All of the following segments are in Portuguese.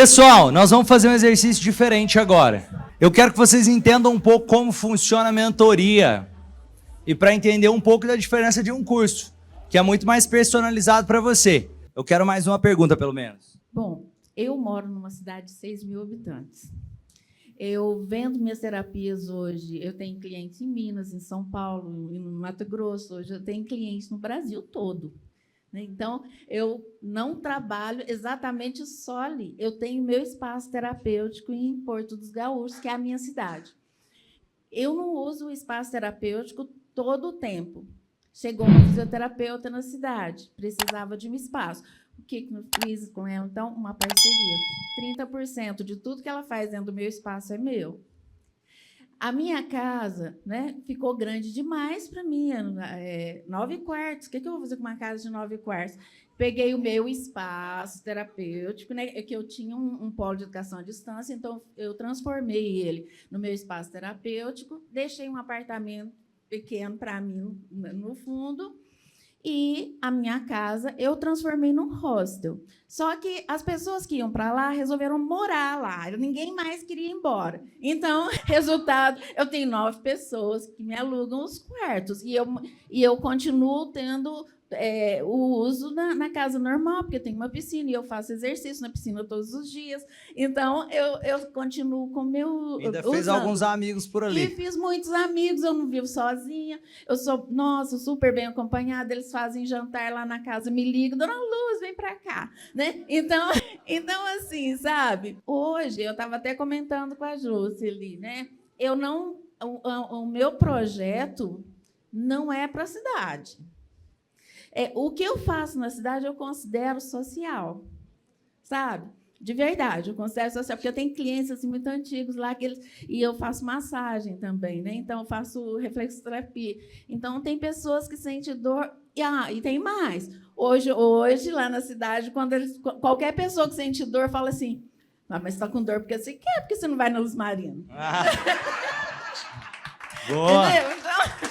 Pessoal, nós vamos fazer um exercício diferente agora. Eu quero que vocês entendam um pouco como funciona a mentoria e para entender um pouco da diferença de um curso, que é muito mais personalizado para você. Eu quero mais uma pergunta, pelo menos. Bom, eu moro numa cidade de 6 mil habitantes. Eu vendo minhas terapias hoje, eu tenho clientes em Minas, em São Paulo, em Mato Grosso, hoje eu tenho clientes no Brasil todo. Então, eu não trabalho exatamente só ali. Eu tenho meu espaço terapêutico em Porto dos Gaúchos, que é a minha cidade. Eu não uso o espaço terapêutico todo o tempo. Chegou uma fisioterapeuta na cidade, precisava de um espaço. O que eu fiz com ela? Então, uma parceria. 30% de tudo que ela faz dentro do meu espaço é meu. A minha casa, né, ficou grande demais para mim, 9 quartos. O que eu vou fazer com uma casa de 9 quartos? Peguei o meu espaço terapêutico, né, que eu tinha um polo de educação à distância, então eu transformei ele no meu espaço terapêutico, deixei um apartamento pequeno para mim no fundo, e a minha casa eu transformei num hostel. Só que as pessoas que iam para lá resolveram morar lá. Ninguém mais queria ir embora. Então, resultado, eu tenho 9 pessoas que me alugam os quartos. E eu continuo tendo o uso na casa normal, porque eu tenho uma piscina e eu faço exercício na piscina todos os dias. Então, eu continuo com o meu... Ainda fez alguns amigos por ali. E fiz muitos amigos, eu não vivo sozinha. Eu sou, nossa, super bem acompanhada. Eles fazem jantar lá na casa, me ligam, Dona Luz, vem para cá. Né? Então, assim, sabe? Hoje, eu estava até comentando com a Júcia, né? O meu projeto não é para a cidade. O que eu faço na cidade eu considero social, sabe? De verdade, eu considero social, porque eu tenho clientes assim, muito antigos lá, e eu faço massagem também, né? Então, eu faço reflexoterapia. Então, tem pessoas que sentem dor, e tem mais. Hoje, lá na cidade, qualquer pessoa que sente dor fala assim, mas você está com dor porque você quer, porque você não vai na Luz Marina. Boa! Entendeu? Então...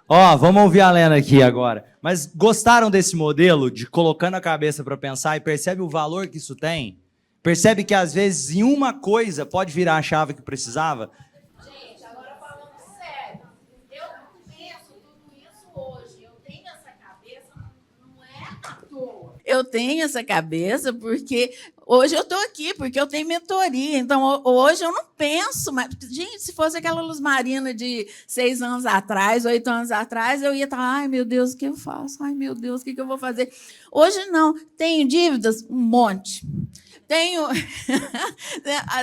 Ó, vamos ouvir a Lena aqui agora. Mas gostaram desse modelo de colocando a cabeça para pensar e percebe o valor que isso tem? Percebe que, às vezes, em uma coisa pode virar a chave que precisava? Gente, agora falando sério, eu penso tudo isso hoje. Eu tenho essa cabeça, não é à toa. Eu tenho essa cabeça porque... Hoje eu estou aqui, porque eu tenho mentoria. Então, hoje eu não penso... Mas, gente, se fosse aquela Luz Marina de 6 anos atrás, 8 anos atrás, eu ia estar... Ai, meu Deus, o que eu faço? Ai, meu Deus, o que eu vou fazer? Hoje, não. Tenho dívidas? Um monte.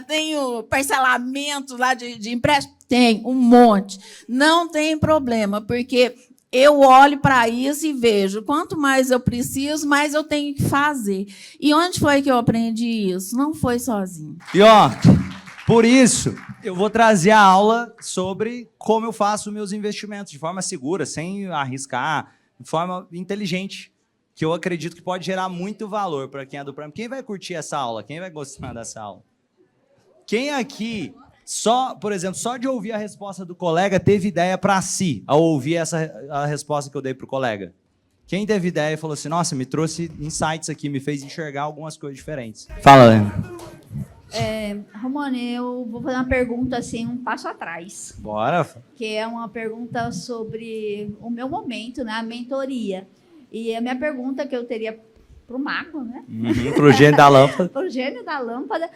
Tenho parcelamento lá de empréstimo? Tem, um monte. Não tem problema, porque... Eu olho para isso e vejo, quanto mais eu preciso, mais eu tenho que fazer. E onde foi que eu aprendi isso? Não foi sozinho. E, ó, por isso, eu vou trazer a aula sobre como eu faço meus investimentos de forma segura, sem arriscar, de forma inteligente, que eu acredito que pode gerar muito valor para quem é do Prime. Quem vai curtir essa aula? Quem vai gostar dessa aula? Quem aqui... por exemplo, só de ouvir a resposta do colega, teve ideia para si, ao ouvir a resposta que eu dei para o colega? Quem teve ideia e falou assim, nossa, me trouxe insights aqui, me fez enxergar algumas coisas diferentes. Fala, Lena. Romane, eu vou fazer uma pergunta assim, um passo atrás. Bora. Que é uma pergunta sobre o meu momento, né, a mentoria. E a minha pergunta que eu teria para o Marco, né? Para o gênio da lâmpada. Para o gênio da lâmpada,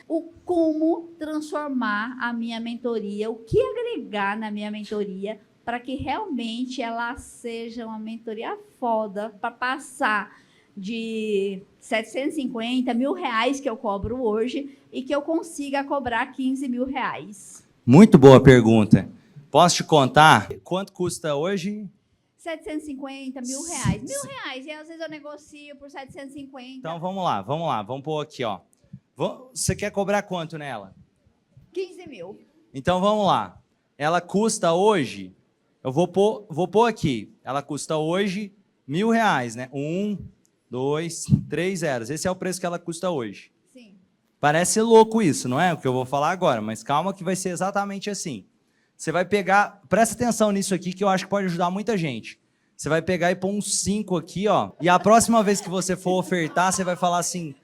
como transformar a minha mentoria, o que agregar na minha mentoria para que realmente ela seja uma mentoria foda, para passar de 750 mil reais que eu cobro hoje e que eu consiga cobrar 15 mil reais. Muito boa pergunta. Posso te contar quanto custa hoje? 750 mil reais. R$1.000. E às vezes eu negocio por 750. Então vamos lá. Vamos pôr aqui, ó. Você quer cobrar quanto nela? 15 mil. Então vamos lá. Ela custa hoje, eu vou pôr aqui, ela custa hoje R$1.000, né? 1, 2, 3 zeros. Esse é o preço que ela custa hoje. Sim. Parece louco isso, não é? O que eu vou falar agora, mas calma que vai ser exatamente assim. Você vai pegar, presta atenção nisso aqui que eu acho que pode ajudar muita gente. Você vai pegar e pôr um 5 aqui, ó. E a próxima vez que você for ofertar, você vai falar assim,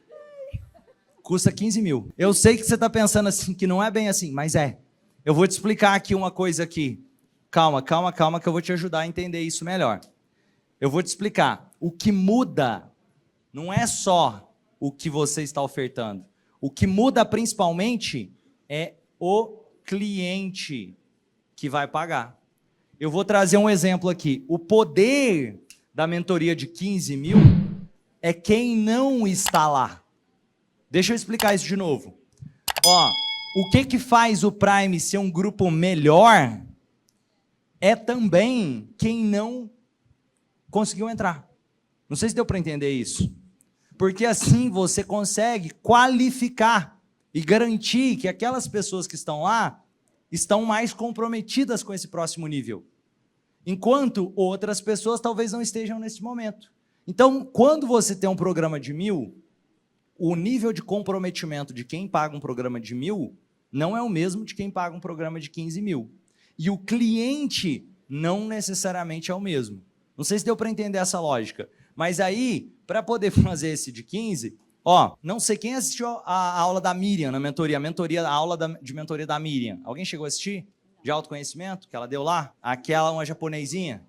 custa 15 mil. Eu sei que você está pensando assim, que não é bem assim, mas é. Eu vou te explicar aqui uma coisa aqui. Calma, calma, calma, que eu vou te ajudar a entender isso melhor. Eu vou te explicar. O que muda não é só o que você está ofertando. O que muda principalmente é o cliente que vai pagar. Eu vou trazer um exemplo aqui. O poder da mentoria de 15 mil é quem não está lá. Deixa eu explicar isso de novo. Ó, o que faz o Prime ser um grupo melhor é também quem não conseguiu entrar. Não sei se deu para entender isso. Porque assim você consegue qualificar e garantir que aquelas pessoas que estão lá estão mais comprometidas com esse próximo nível. Enquanto outras pessoas talvez não estejam nesse momento. Então, quando você tem um programa de 1000, o nível de comprometimento de quem paga um programa de 1000 não é o mesmo de quem paga um programa de 15 mil. E o cliente não necessariamente é o mesmo. Não sei se deu para entender essa lógica. Mas aí, para poder fazer esse de 15, ó, não sei quem assistiu a aula da Miriam na mentoria, a aula de mentoria da Miriam. Alguém chegou a assistir? De autoconhecimento, que ela deu lá? Aquela, uma japonesinha?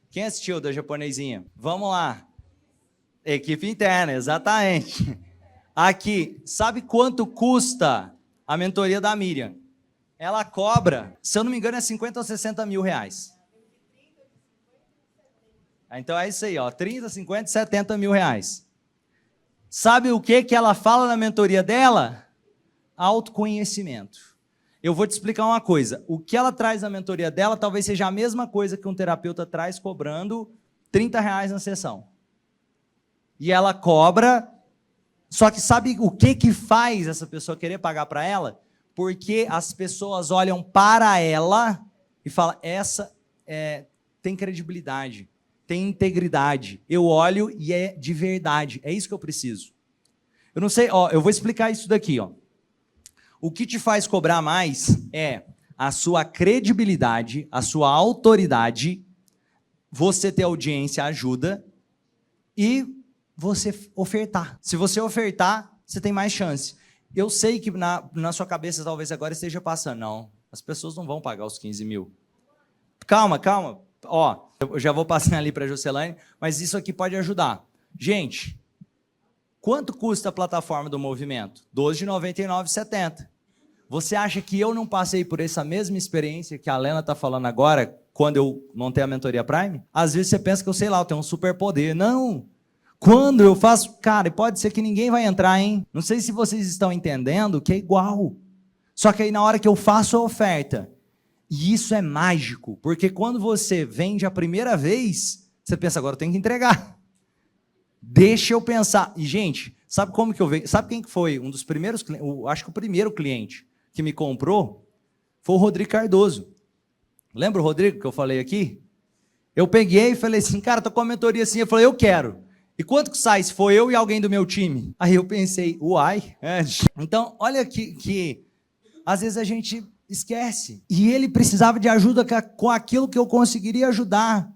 Quem assistiu da japonesinha? Vamos lá. Equipe interna, exatamente. Aqui, sabe quanto custa a mentoria da Miriam? Ela cobra, se eu não me engano, é 50 ou 60 mil reais. Então é isso aí, ó, 30, 50, 70 mil reais. Sabe o que ela fala na mentoria dela? Autoconhecimento. Eu vou te explicar uma coisa. O que ela traz na mentoria dela talvez seja a mesma coisa que um terapeuta traz cobrando 30 reais na sessão. E ela cobra, só que sabe o que faz essa pessoa querer pagar para ela? Porque as pessoas olham para ela e falam, essa tem credibilidade, tem integridade. Eu olho e é de verdade, é isso que eu preciso. Eu não sei, ó, eu vou explicar isso daqui, ó. O que te faz cobrar mais é a sua credibilidade, a sua autoridade, você ter audiência ajuda e você ofertar. Se você ofertar, você tem mais chance. Eu sei que na sua cabeça talvez agora esteja passando, não, as pessoas não vão pagar os 15 mil. Calma, calma. Ó, eu já vou passar ali para a Juscelane, mas isso aqui pode ajudar. Gente, quanto custa a plataforma do movimento? R$12,99,70. Você acha que eu não passei por essa mesma experiência que a Lena está falando agora, quando eu montei a mentoria Prime? Às vezes você pensa que eu sei lá, eu tenho um superpoder. Não! Quando eu faço... Cara, e pode ser que ninguém vai entrar, hein? Não sei se vocês estão entendendo que é igual. Só que aí na hora que eu faço a oferta, e isso é mágico, porque quando você vende a primeira vez, você pensa, agora eu tenho que entregar. Deixa eu pensar. E, gente, sabe como que eu vejo? Sabe quem que foi um dos primeiros clientes? Acho que o primeiro cliente que me comprou foi o Rodrigo Cardoso. Lembra o Rodrigo que eu falei aqui? Eu peguei e falei assim, cara, tô com a mentoria assim. Eu falei, eu quero. E quanto que sai se for eu e alguém do meu time? Aí eu pensei, uai. Então, olha que às vezes a gente esquece. E ele precisava de ajuda com aquilo que eu conseguiria ajudar.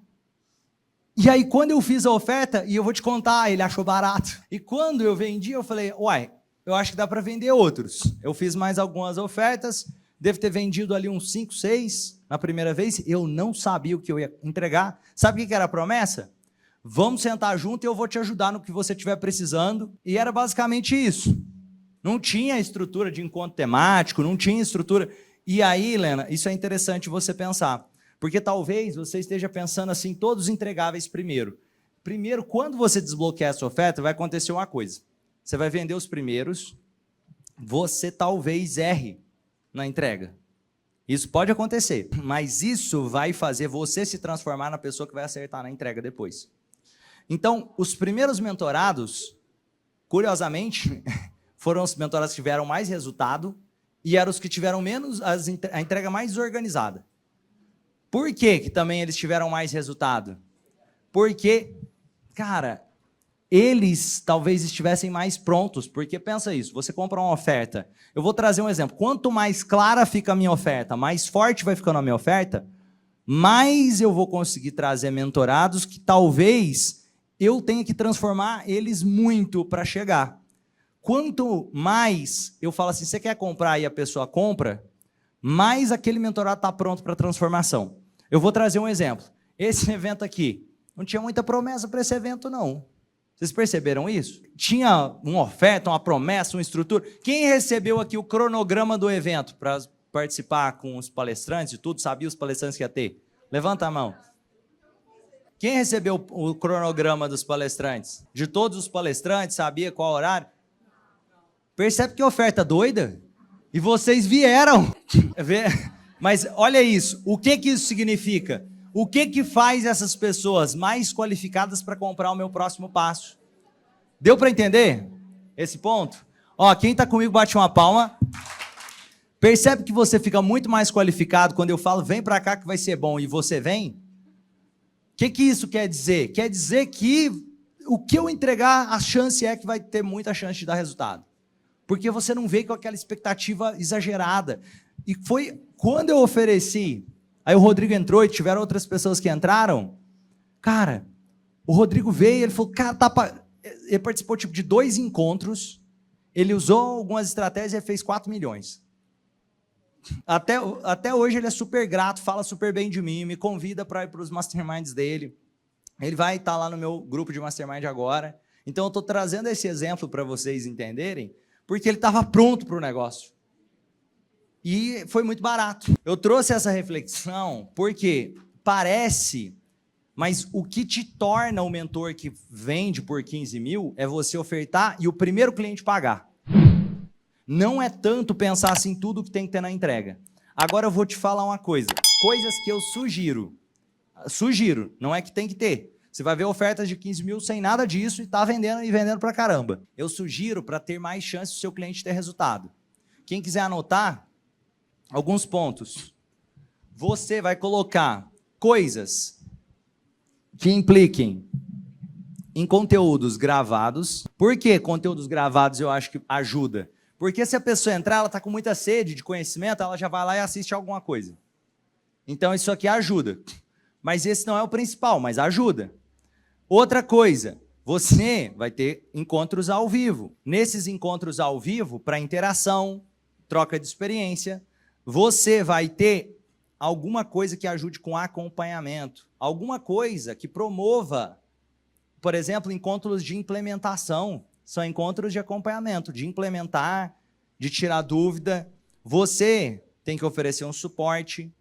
E aí, quando eu fiz a oferta, e eu vou te contar, ele achou barato. E quando eu vendi, eu falei, uai, eu acho que dá para vender outros. Eu fiz mais algumas ofertas, devo ter vendido ali uns 5, 6 na primeira vez. Eu não sabia o que eu ia entregar. Sabe o que era a promessa? Vamos sentar junto e eu vou te ajudar no que você estiver precisando. E era basicamente isso. Não tinha estrutura de encontro temático, não tinha estrutura. E aí, Helena, isso é interessante você pensar. Porque talvez você esteja pensando assim, todos entregáveis primeiro. Primeiro, quando você desbloquear essa oferta, vai acontecer uma coisa. Você vai vender os primeiros, você talvez erre na entrega. Isso pode acontecer, mas isso vai fazer você se transformar na pessoa que vai acertar na entrega depois. Então, os primeiros mentorados, curiosamente, foram os mentorados que tiveram mais resultado e eram os que tiveram menos, a entrega mais desorganizada. Por que que também eles tiveram mais resultado? Porque, cara, eles talvez estivessem mais prontos, porque pensa isso, você compra uma oferta, eu vou trazer um exemplo, quanto mais clara fica a minha oferta, mais forte vai ficando a minha oferta, mais eu vou conseguir trazer mentorados que talvez eu tenha que transformar eles muito para chegar. Quanto mais eu falo assim, você quer comprar e a pessoa compra, mais aquele mentorado está pronto para transformação. Eu vou trazer um exemplo. Esse evento aqui, não tinha muita promessa para esse evento, não. Vocês perceberam isso? Tinha uma oferta, uma promessa, uma estrutura. Quem recebeu aqui o cronograma do evento para participar com os palestrantes e tudo, sabia os palestrantes que ia ter? Levanta a mão. Quem recebeu o cronograma dos palestrantes? De todos os palestrantes, sabia qual horário? Percebe que oferta doida? E vocês vieram. Mas olha isso, o que isso significa? O que faz essas pessoas mais qualificadas para comprar o meu próximo passo? Deu para entender esse ponto? Ó, quem está comigo bate uma palma. Percebe que você fica muito mais qualificado quando eu falo, vem para cá que vai ser bom, e você vem? O que isso quer dizer? Quer dizer que o que eu entregar, a chance é que vai ter muita chance de dar resultado. Porque você não veio com aquela expectativa exagerada. E foi quando eu ofereci, aí o Rodrigo entrou e tiveram outras pessoas que entraram, cara, o Rodrigo veio e ele falou, cara, ele participou tipo de 2 encontros, ele usou algumas estratégias e fez 4 milhões. Até hoje ele é super grato, fala super bem de mim, me convida para ir para os masterminds dele. Ele vai estar lá no meu grupo de mastermind agora. Então eu estou trazendo esse exemplo para vocês entenderem, porque ele estava pronto para o negócio. E foi muito barato. Eu trouxe essa reflexão porque parece, mas o que te torna o mentor que vende por 15 mil é você ofertar e o primeiro cliente pagar. Não é tanto pensar assim tudo que tem que ter na entrega. Agora eu vou te falar uma coisa. Coisas que eu sugiro. Sugiro, não é que tem que ter. Você vai ver ofertas de 15 mil sem nada disso e está vendendo e vendendo pra caramba. Eu sugiro para ter mais chance do seu cliente ter resultado. Quem quiser anotar, alguns pontos. Você vai colocar coisas que impliquem em conteúdos gravados. Por que conteúdos gravados eu acho que ajuda? Porque se a pessoa entrar, ela está com muita sede de conhecimento, ela já vai lá e assiste alguma coisa. Então isso aqui ajuda. Mas esse não é o principal, mas ajuda. Outra coisa, você vai ter encontros ao vivo. Nesses encontros ao vivo, para interação, troca de experiência, você vai ter alguma coisa que ajude com acompanhamento, alguma coisa que promova, por exemplo, encontros de implementação. São encontros de acompanhamento, de implementar, de tirar dúvida. Você tem que oferecer um suporte.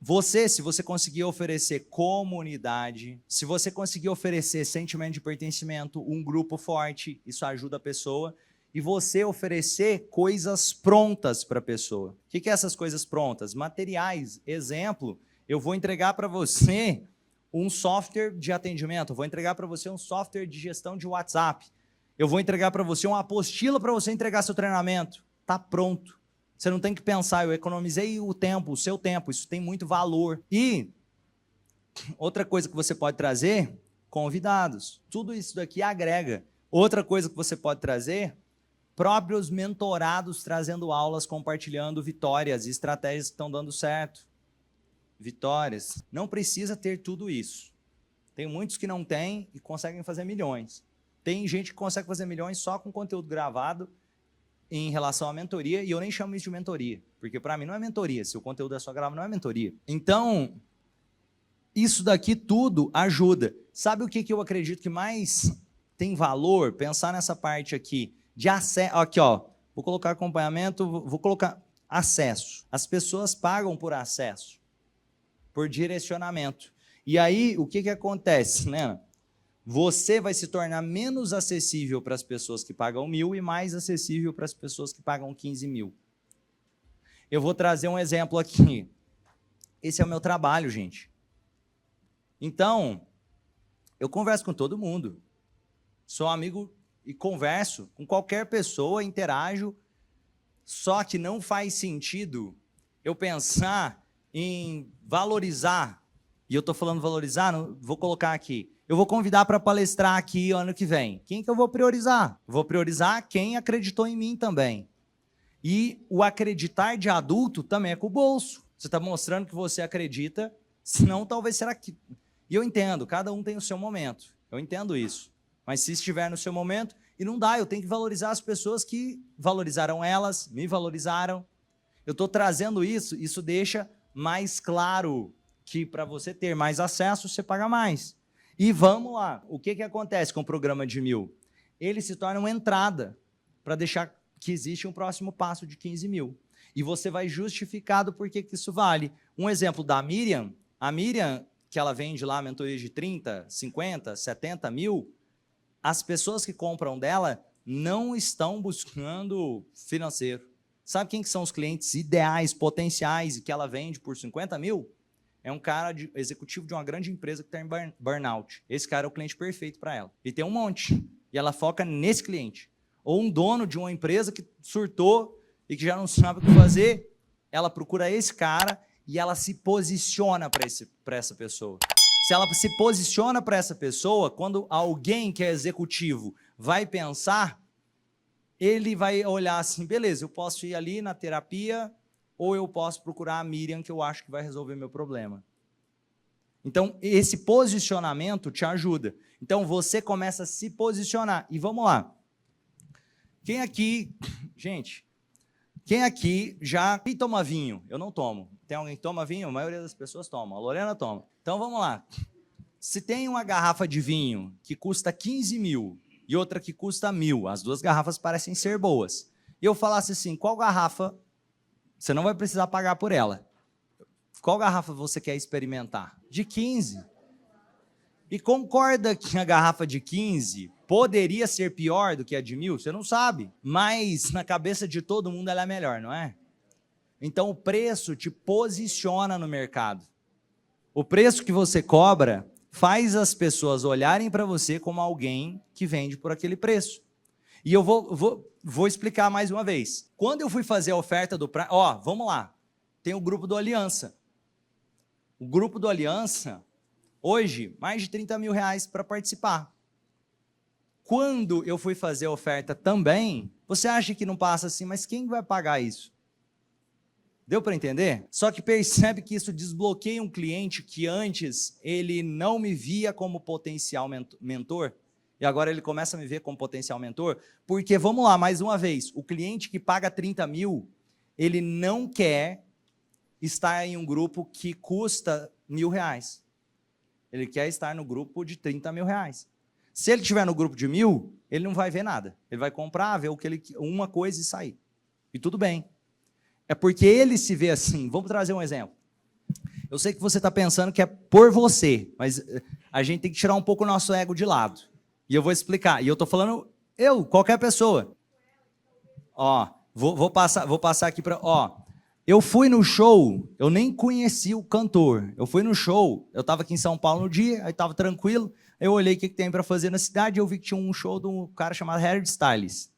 Se você conseguir oferecer comunidade, se você conseguir oferecer sentimento de pertencimento, um grupo forte, isso ajuda a pessoa. E você oferecer coisas prontas para a pessoa. O que é essas coisas prontas? Materiais. Exemplo, eu vou entregar para você um software de atendimento, eu vou entregar para você um software de gestão de WhatsApp, eu vou entregar para você uma apostila para você entregar seu treinamento. Está pronto. Você não tem que pensar, eu economizei o tempo, o seu tempo, isso tem muito valor. E outra coisa que você pode trazer, convidados. Tudo isso daqui agrega. Outra coisa que você pode trazer, próprios mentorados trazendo aulas, compartilhando vitórias e estratégias que estão dando certo. Vitórias. Não precisa ter tudo isso. Tem muitos que não têm e conseguem fazer milhões. Tem gente que consegue fazer milhões só com conteúdo gravado em relação à mentoria, e eu nem chamo isso de mentoria, porque para mim não é mentoria, se o conteúdo é só gravado, não é mentoria. Então, isso daqui tudo ajuda. Sabe o que eu acredito que mais tem valor? Pensar nessa parte aqui, de acesso. Aqui, ó, vou colocar acompanhamento, vou colocar acesso. As pessoas pagam por acesso, por direcionamento. E aí, o que acontece, né? Você vai se tornar menos acessível para as pessoas que pagam 1.000 e mais acessível para as pessoas que pagam 15 mil. Eu vou trazer um exemplo aqui. Esse é o meu trabalho, gente. Então, eu converso com todo mundo. Sou amigo e converso com qualquer pessoa, interajo. Só que não faz sentido eu pensar em valorizar. E eu estou falando valorizar, não, vou colocar aqui. Eu vou convidar para palestrar aqui ano que vem. Quem que eu vou priorizar? Vou priorizar quem acreditou em mim também. E o acreditar de adulto também é com o bolso. Você está mostrando que você acredita Senão, talvez, será que... E eu entendo, cada um tem o seu momento. Eu entendo isso. Mas se estiver no seu momento, e não dá, eu tenho que valorizar as pessoas que valorizaram elas, me valorizaram. Eu estou trazendo isso, isso deixa mais claro que para você ter mais acesso, você paga mais. E vamos lá, o que acontece com o programa de 1.000? Ele se torna uma entrada para deixar que existe um próximo passo de 15.000. E você vai justificar do porquê que isso vale. Um exemplo da Miriam, a Miriam, que ela vende lá mentorias de 30, 50, 70 mil, as pessoas que compram dela não estão buscando financeiro. Sabe quem que são os clientes ideais, potenciais, e que ela vende por 50 mil? É um cara executivo de uma grande empresa que está em burnout. Esse cara é o cliente perfeito para ela. E tem um monte. E ela foca nesse cliente. Ou um dono de uma empresa que surtou e que já não sabe o que fazer, ela procura esse cara e ela se posiciona para essa pessoa. Se ela se posiciona para essa pessoa, quando alguém que é executivo vai pensar, ele vai olhar assim, beleza, eu posso ir ali na terapia ou eu posso procurar a Miriam, que eu acho que vai resolver meu problema. Então, esse posicionamento te ajuda. Então, você começa a se posicionar. E vamos lá. Quem aqui... Gente, quem aqui já... Quem toma vinho? Eu não tomo. Tem alguém que toma vinho? A maioria das pessoas toma. A Lorena toma. Então, vamos lá. Se tem uma garrafa de vinho que custa 15 mil e outra que custa 1.000, as duas garrafas parecem ser boas. E eu falasse assim, qual garrafa você não vai precisar pagar por ela? Qual garrafa você quer experimentar? De 15. E concorda que a garrafa de 15 poderia ser pior do que a de 1.000? Você não sabe. Mas na cabeça de todo mundo ela é melhor, não é? Então o preço te posiciona no mercado. O preço que você cobra faz as pessoas olharem para você como alguém que vende por aquele preço. E eu vou explicar mais uma vez. Quando eu fui fazer a oferta do Prime... Ó, vamos lá. Tem o grupo do Aliança. O grupo do Aliança, hoje, mais de 30 mil reais para participar. Quando eu fui fazer a oferta também, você acha que não passa assim, mas quem vai pagar isso? Deu para entender? Só que percebe que isso desbloqueia um cliente que antes ele não me via como potencial mentor, e agora ele começa a me ver como potencial mentor, porque, vamos lá, mais uma vez, o cliente que paga 30 mil, ele não quer estar em um grupo que custa R$1.000. Ele quer estar no grupo de 30 mil reais. Se ele estiver no grupo de 1.000, ele não vai ver nada. Ele vai comprar, ver uma coisa e sair. E tudo bem. É porque ele se vê assim. Vamos trazer um exemplo. Eu sei que você está pensando que é por você, mas a gente tem que tirar um pouco o nosso ego de lado. E eu vou explicar. E eu estou falando qualquer pessoa. Ó, vou passar aqui para... Ó, eu fui no show, eu nem conheci o cantor. Eu fui no show, eu estava aqui em São Paulo no dia, aí estava tranquilo. Eu olhei o que tem para fazer na cidade e eu vi que tinha um show de um cara chamado Harry Styles.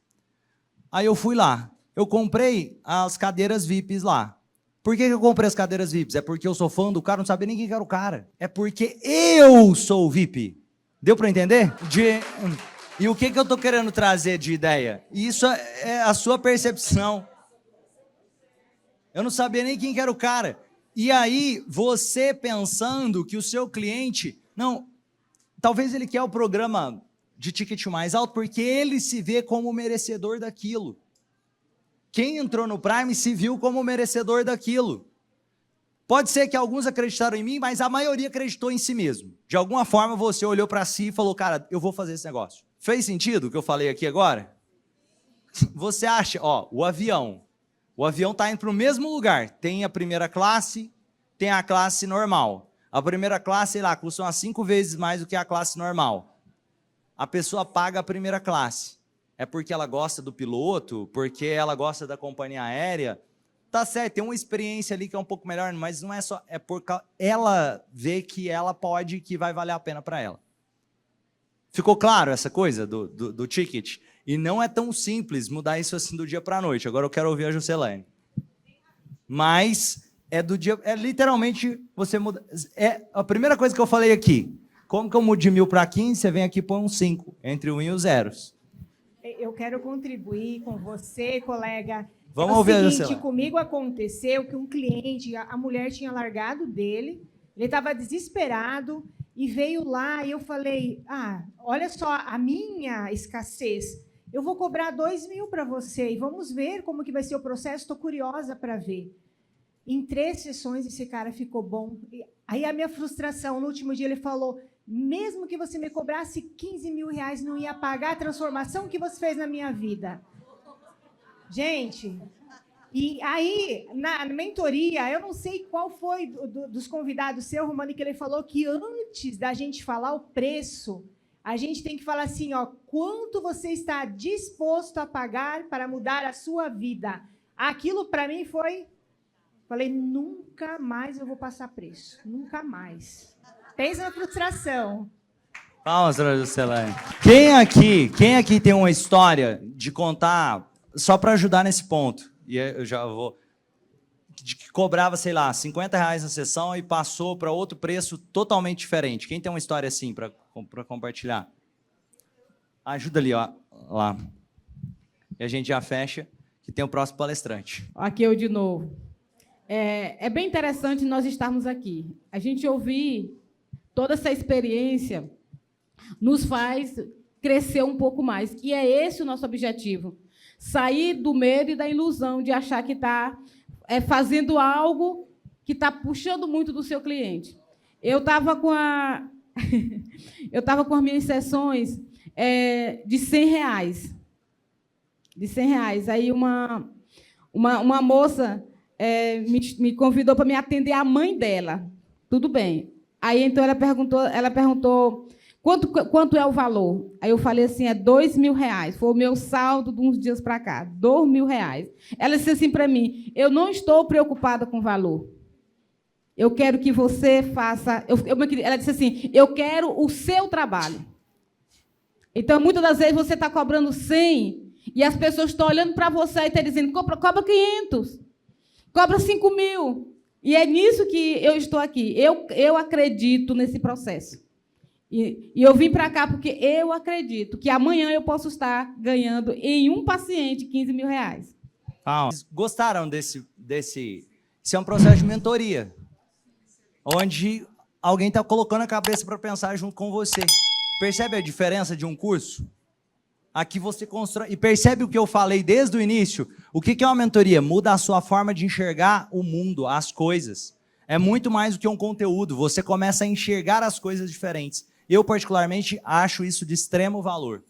Aí eu fui lá. Eu comprei as cadeiras VIPs lá. Por que eu comprei as cadeiras VIPs? É porque eu sou fã do cara, não sabia nem quem era o cara. É porque eu sou o VIP. Deu para entender? E o que eu estou querendo trazer de ideia? Isso é a sua percepção. Eu não sabia nem quem era o cara. E aí, você pensando que o seu cliente... Não, talvez ele quer o programa de ticket mais alto porque ele se vê como merecedor daquilo. Quem entrou no Prime se viu como merecedor daquilo. Pode ser que alguns acreditaram em mim, mas a maioria acreditou em si mesmo. De alguma forma, você olhou para si e falou, cara, eu vou fazer esse negócio. Fez sentido o que eu falei aqui agora? Você acha, ó, o avião está indo para o mesmo lugar. Tem a primeira classe, tem a classe normal. A primeira classe, sei lá, custa umas 5 vezes mais do que a classe normal. A pessoa paga a primeira classe. É porque ela gosta do piloto, porque ela gosta da companhia aérea. Tá certo, tem uma experiência ali que é um pouco melhor, mas não é só... É porque ela vê que ela pode, que vai valer a pena para ela. Ficou claro essa coisa do ticket? E não é tão simples mudar isso assim do dia para a noite. Agora eu quero ouvir a Juscelane. Mas é literalmente você muda. É a primeira coisa que eu falei aqui. Como que eu mudo de 1.000 para 15? Você vem aqui e põe um 5 entre o 1 e os zeros. Eu quero contribuir com você, colega. Vamos ouvir a Juscelane. Juscelane. Comigo aconteceu que um cliente, a mulher tinha largado dele, Ele estava desesperado e veio lá e eu falei, olha só, a minha escassez, eu vou cobrar 2.000 para você e vamos ver como que vai ser o processo, estou curiosa para ver. Em 3 sessões, esse cara ficou bom. Aí a minha frustração, no último dia ele falou, mesmo que você me cobrasse 15 mil reais, não ia pagar a transformação que você fez na minha vida. Gente, e aí, na mentoria, eu não sei qual foi dos convidados seu, Romani, que ele falou que antes da gente falar o preço, a gente tem que falar assim, ó, quanto você está disposto a pagar para mudar a sua vida. Aquilo, para mim, foi... Falei, nunca mais eu vou passar preço. Nunca mais. Pensa na frustração. Palmas, dona Juscelane. Quem aqui tem uma história de contar, só para ajudar nesse ponto, e eu já vou, de que cobrava, sei lá, 50 reais na sessão e passou para outro preço totalmente diferente? Quem tem uma história assim para compartilhar? Ajuda ali, ó, lá. E a gente já fecha, que tem o próximo palestrante. Aqui eu de novo. É bem interessante nós estarmos aqui. A gente ouvir toda essa experiência nos faz crescer um pouco mais. E é esse o nosso objetivo. Sair do medo e da ilusão de achar que está fazendo algo que está puxando muito do seu cliente. Eu estava com eu estava com as minhas sessões de R$100. De R$100. Aí uma moça me convidou para me atender a mãe dela. Tudo bem. Aí, então, ela perguntou quanto é o valor. Aí eu falei assim, R$2.000. Foi o meu saldo de uns dias para cá, R$2.000. Ela disse assim para mim, eu não estou preocupada com o valor. Eu quero que você faça... Ela disse assim, eu quero o seu trabalho. Então, muitas das vezes, você está cobrando 100 e as pessoas estão olhando para você e estão dizendo, cobra 500. Cobra 5.000. E é nisso que eu estou aqui. Eu acredito nesse processo. E eu vim para cá porque eu acredito que amanhã eu posso estar ganhando em um paciente R$15.000. Vocês gostaram desse... Isso é um processo de mentoria, onde alguém está colocando a cabeça para pensar junto com você. Percebe a diferença de um curso? Aqui você constrói... E percebe o que eu falei desde o início? O que é uma mentoria? Muda a sua forma de enxergar o mundo, as coisas. É muito mais do que um conteúdo. Você começa a enxergar as coisas diferentes. Eu, particularmente, acho isso de extremo valor.